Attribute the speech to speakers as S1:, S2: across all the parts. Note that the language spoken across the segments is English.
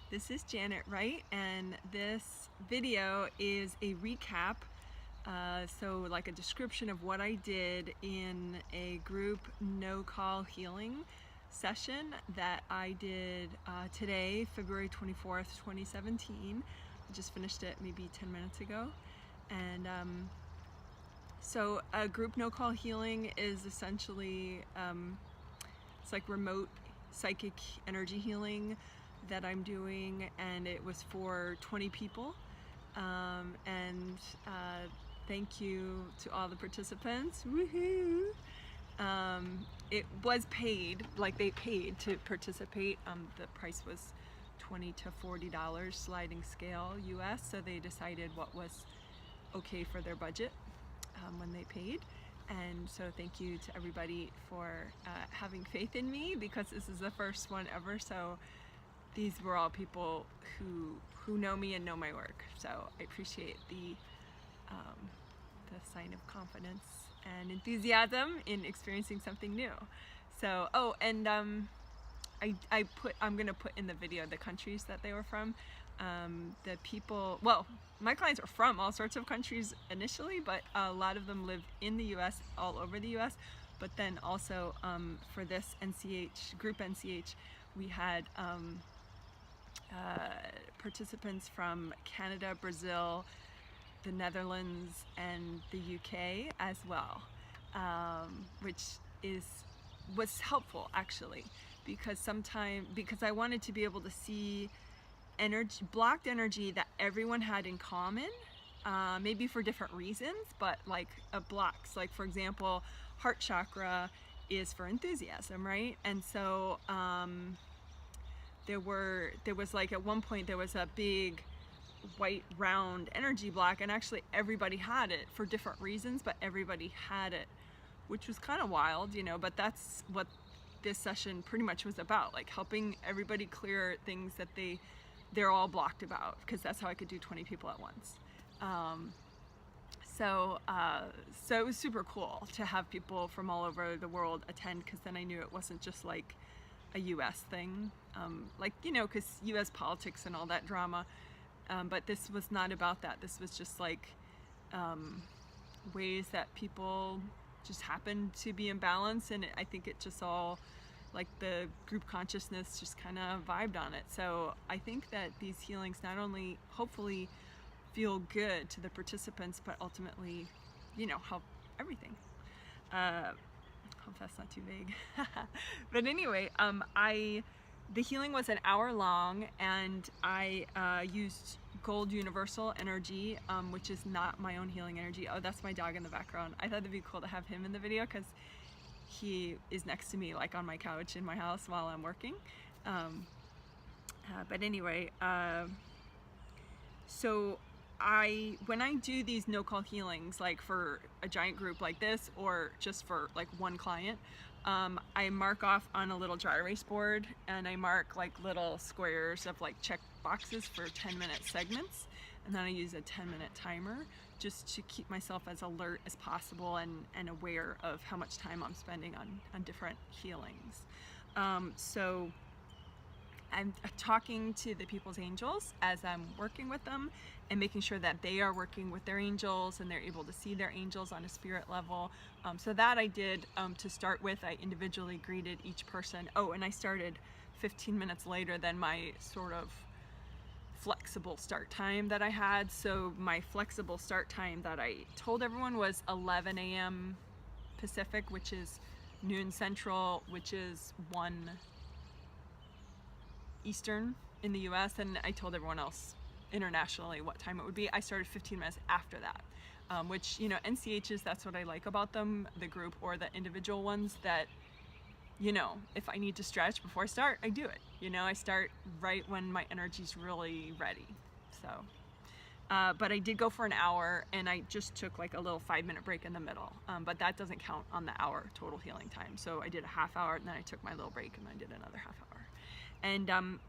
S1: This is Janet Wright, and this video is a recap, so like a description of what I did in a group no-call healing session that I did today, February 24th, 2017. I just finished it maybe 10 minutes ago. And so a group no-call healing is essentially, it's like remote psychic energy healing that I'm doing, and it was for 20 people. Thank you to all the participants. Woohoo! It was paid, like they paid to participate. The price was $20 to $40 sliding scale US, so they decided what was okay for their budget when they paid. And so thank you to everybody for having faith in me, because this is the first one ever. So these were all people who know me and know my work. So I appreciate the sign of confidence and enthusiasm in experiencing something new. So, I'm gonna put in the video the countries that they were from. The people, well, my clients were from all sorts of countries initially, but a lot of them lived in the US, all over the US. But then also for this NCH, group NCH, we had participants from Canada, Brazil, the Netherlands, and the UK as well, which was helpful actually, because I wanted to be able to see blocked energy that everyone had in common, maybe for different reasons, but like blocks, like for example, heart chakra is for enthusiasm, right? And so there was like at one point there was a big white round energy block, and actually everybody had it for different reasons, but everybody had it, which was kind of wild, you know. But that's what this session pretty much was about, like helping everybody clear things that they're all blocked about, because that's how I could do 20 people at once. So it was super cool to have people from all over the world attend, because then I knew it wasn't just like a US thing, like, you know, because US politics and all that drama, but this was not about that. This was just like ways that people just happened to be in balance, and I think it just all, like the group consciousness just kind of vibed on it. So I think that these healings not only hopefully feel good to the participants, but ultimately, you know, help everything. Hope that's not too vague. But anyway, the healing was an hour long, and I used gold universal energy, which is not my own healing energy. Oh, that's my dog in the background. I thought it'd be cool to have him in the video, because he is next to me, like on my couch in my house while I'm working. But anyway, so when I do these no-call healings, like for a giant group like this, or just for like one client, I mark off on a little dry erase board, and I mark like little squares of like check boxes for 10-minute segments, and then I use a 10-minute timer just to keep myself as alert as possible and aware of how much time I'm spending on different healings. So I'm talking to the people's angels as I'm working with them, and making sure that they are working with their angels and they're able to see their angels on a spirit level. So that I did to start with. I individually greeted each person. Oh, and I started 15 minutes later than my sort of flexible start time that I had. So my flexible start time that I told everyone was 11 a.m. Pacific, which is noon Central, which is 1 Eastern in the US, and I told everyone else internationally what time it would be. I started 15 minutes after that, which, you know, NCHs, that's what I like about them, the group or the individual ones, that, you know, if I need to stretch before I start, I do it. You know, I start right when my energy's really ready. So, but I did go for an hour, and I just took like a little 5-minute break in the middle, but that doesn't count on the hour total healing time. So I did a half hour, and then I took my little break, and then I did another half hour. And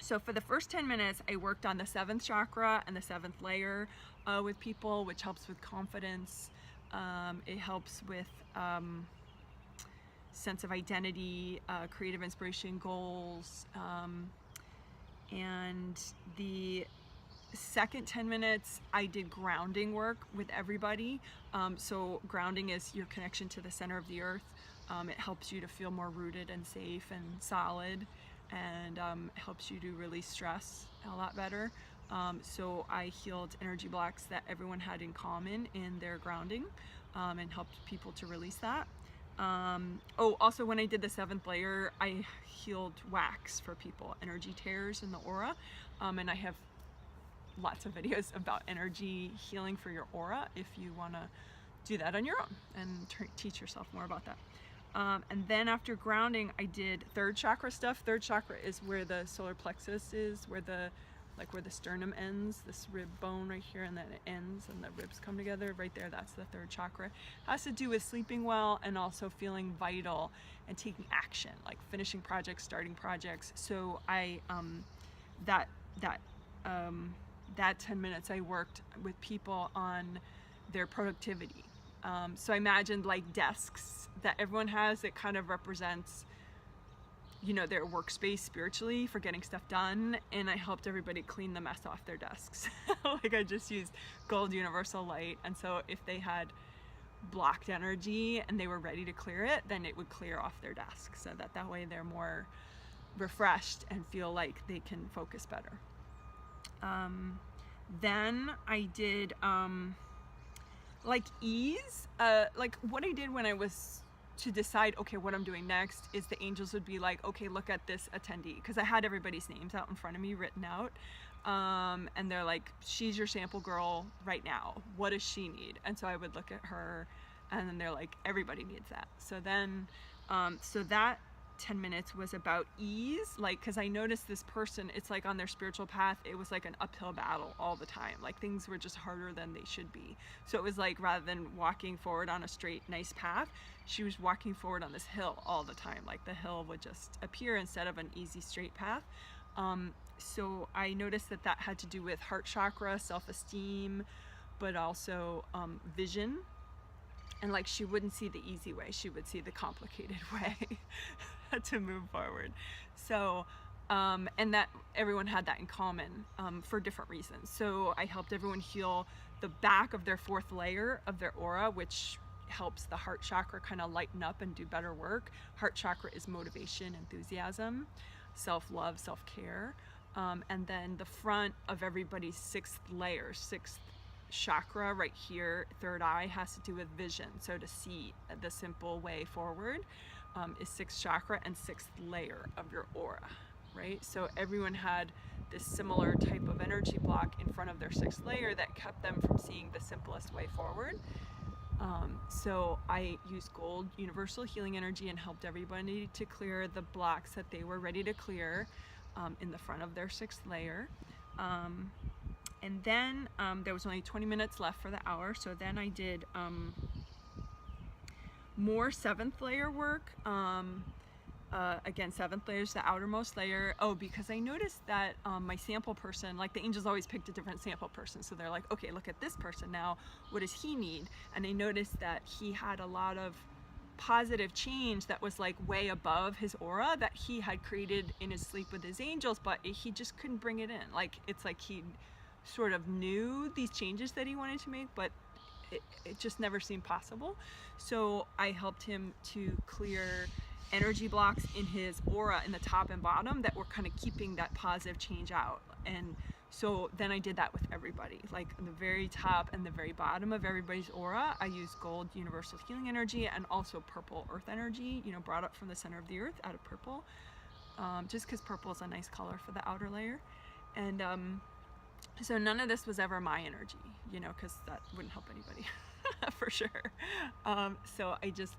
S1: so for the first 10 minutes, I worked on the 7th chakra and the 7th layer with people, which helps with confidence. It helps with sense of identity, creative inspiration, goals, And the second 10 minutes, I did grounding work with everybody. So grounding is your connection to the center of the earth. It helps you to feel more rooted and safe and solid, and helps you to release stress a lot better. So I healed energy blocks that everyone had in common in their grounding, and helped people to release that. Also when I did the 7th layer, I healed wax for people, energy tears in the aura. And I have lots of videos about energy healing for your aura if you want to do that on your own and teach yourself more about that. And then after grounding, I did 3rd chakra stuff. 3rd chakra is where the solar plexus is, where the sternum ends, this rib bone right here, and then it ends and the ribs come together right there. That's the 3rd chakra. It has to do with sleeping well and also feeling vital and taking action, like finishing projects, starting projects. So I that 10 minutes I worked with people on their productivity. So I imagined like desks that everyone has that kind of represents, you know, their workspace spiritually for getting stuff done, and I helped everybody clean the mess off their desks. Like I just used gold universal light, and so if they had blocked energy and they were ready to clear it, then it would clear off their desk, so that way they're more refreshed and feel like they can focus better. Then I did like ease, like what I did when I was to decide, okay, what I'm doing next, is the angels would be like, okay, look at this attendee, because I had everybody's names out in front of me written out, and they're like, she's your sample girl right now, what does she need? And so I would look at her, and then they're like, everybody needs that. So then so that 10 minutes was about ease, like, because I noticed this person, it's like on their spiritual path, it was like an uphill battle all the time, like things were just harder than they should be. So it was like, rather than walking forward on a straight nice path, she was walking forward on this hill all the time, like the hill would just appear instead of an easy straight path. So I noticed that had to do with heart chakra, self-esteem, but also vision. And like she wouldn't see the easy way, she would see the complicated way to move forward. So and that everyone had that in common for different reasons. So I helped everyone heal the back of their 4th layer of their aura, which helps the heart chakra kind of lighten up and do better work. Heart chakra is motivation, enthusiasm, self-love, self-care. And then the front of everybody's 6th layer, 6th chakra right here, 3rd eye, has to do with vision. So to see the simple way forward is 6th chakra and 6th layer of your aura, right? So everyone had this similar type of energy block in front of their 6th layer that kept them from seeing the simplest way forward. So I used gold universal healing energy and helped everybody to clear the blocks that they were ready to clear in the front of their 6th layer. And then there was only 20 minutes left for the hour, so then I did more 7th layer work. Again, 7th layer is the outermost layer. Oh, because I noticed that my sample person, like the angels always picked a different sample person, so they're like, okay, look at this person now, what does he need? And I noticed that he had a lot of positive change that was like way above his aura that he had created in his sleep with his angels, but he just couldn't bring it in. Like, it's like he sort of knew these changes that he wanted to make, but it just never seemed possible. So I helped him to clear energy blocks in his aura in the top and bottom that were kind of keeping that positive change out. And so then I did that with everybody, like the very top and the very bottom of everybody's aura. I used gold universal healing energy and also purple earth energy, you know, brought up from the center of the earth out of purple, just because purple is a nice color for the outer layer. And so none of this was ever my energy, you know, because that wouldn't help anybody for sure. So I just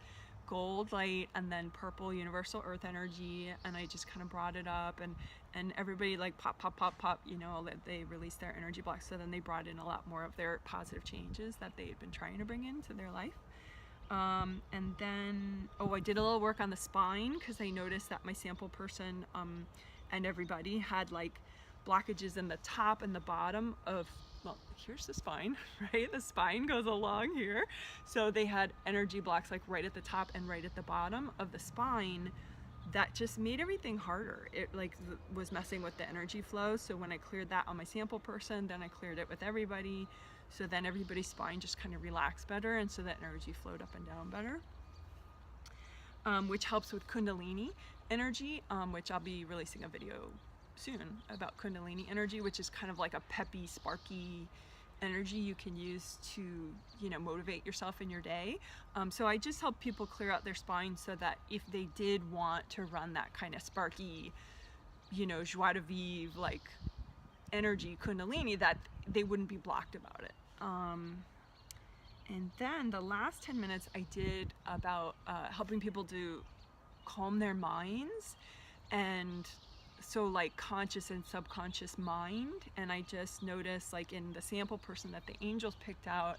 S1: gold light and then purple universal earth energy, and I just kind of brought it up, and everybody like pop pop pop pop, you know, that they released their energy blocks. So then they brought in a lot more of their positive changes that they had been trying to bring into their life. And then I did a little work on the spine, because I noticed that my sample person and everybody had like blockages in the top and the bottom of, well, here's the spine, right? The spine goes along here. So they had energy blocks like right at the top and right at the bottom of the spine that just made everything harder. It like was messing with the energy flow. So when I cleared that on my sample person, then I cleared it with everybody. So then everybody's spine just kind of relaxed better, and so that energy flowed up and down better. Which helps with Kundalini energy, which I'll be releasing a video soon about Kundalini energy, which is kind of like a peppy, sparky energy you can use to, you know, motivate yourself in your day. So I just help people clear out their spine so that if they did want to run that kind of sparky, you know, joie de vivre, like energy, Kundalini, that they wouldn't be blocked about it. And then the last 10 minutes I did about helping people to calm their minds, and so like conscious and subconscious mind. And I just noticed, like in the sample person that the angels picked out,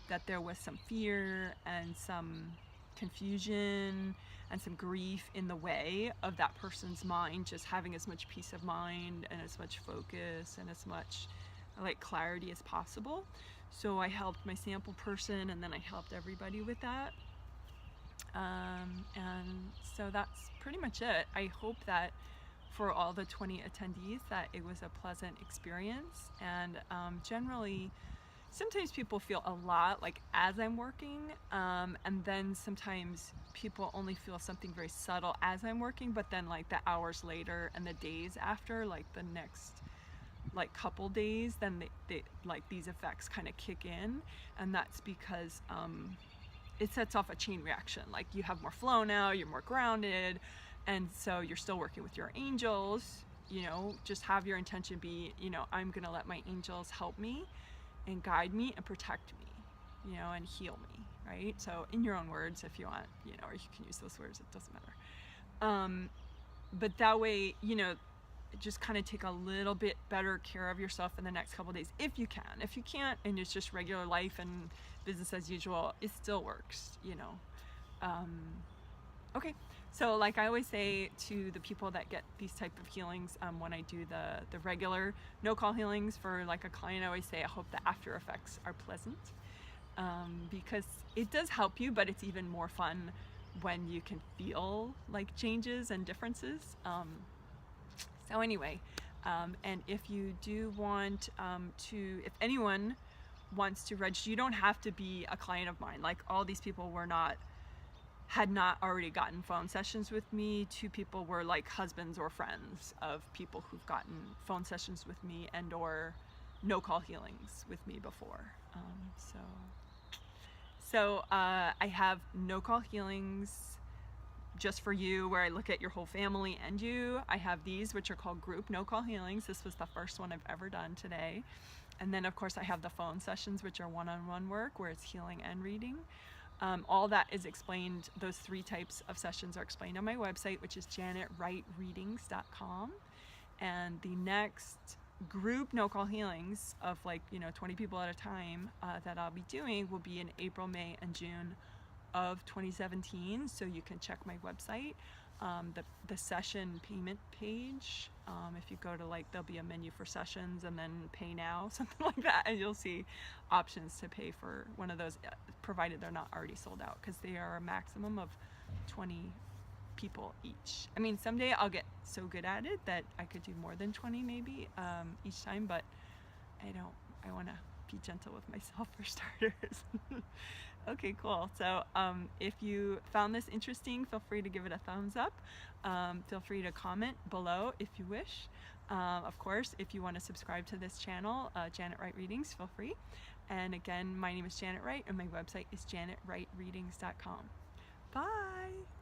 S1: that there was some fear and some confusion and some grief in the way of that person's mind just having as much peace of mind and as much focus and as much like clarity as possible. So I helped my sample person, and then I helped everybody with that. And so that's pretty much it. I hope that for all the 20 attendees that it was a pleasant experience. And generally, sometimes people feel a lot like as I'm working, and then sometimes people only feel something very subtle as I'm working, but then like the hours later and the days after, like the next like couple days, then they like these effects kind of kick in. And that's because it sets off a chain reaction. Like you have more flow now, you're more grounded, and so you're still working with your angels. You know, just have your intention be, you know, I'm gonna let my angels help me and guide me and protect me, you know, and heal me, right? So in your own words, if you want, you know, or you can use those words, it doesn't matter. But that way, you know, just kind of take a little bit better care of yourself in the next couple of days, if you can. If you can't, and it's just regular life and business as usual, it still works, you know. Okay, so like I always say to the people that get these type of healings, when I do the regular no-call healings for like a client, I always say I hope the after effects are pleasant, because it does help you, but it's even more fun when you can feel like changes and differences. So anyway, and if you do want if anyone wants to register, you don't have to be a client of mine. Like all these people had not already gotten phone sessions with me. 2 people were like husbands or friends of people who've gotten phone sessions with me and or no-call healings with me before. So I have no-call healings just for you, where I look at your whole family and you. I have these, which are called group no-call healings. This was the first one I've ever done today. And then of course I have the phone sessions, which are one-on-one work, where it's healing and reading. All that is explained, those 3 types of sessions are explained on my website, which is janetwrightreadings.com. And the next group no-call healings of 20 people at a time that I'll be doing will be in April, May, and June of 2017. So you can check my website, the session payment page. If you go to there'll be a menu for sessions and then pay now, something like that, and you'll see options to pay for one of those, provided they're not already sold out, because they are a maximum of 20 people each. I mean, someday I'll get so good at it that I could do more than 20 maybe each time, but I want to be gentle with myself for starters. Okay, cool. So if you found this interesting, feel free to give it a thumbs up. Feel free to comment below if you wish. Of course, if you want to subscribe to this channel, Janet Wright Readings, feel free. And again, my name is Janet Wright, and my website is janetwrightreadings.com. Bye!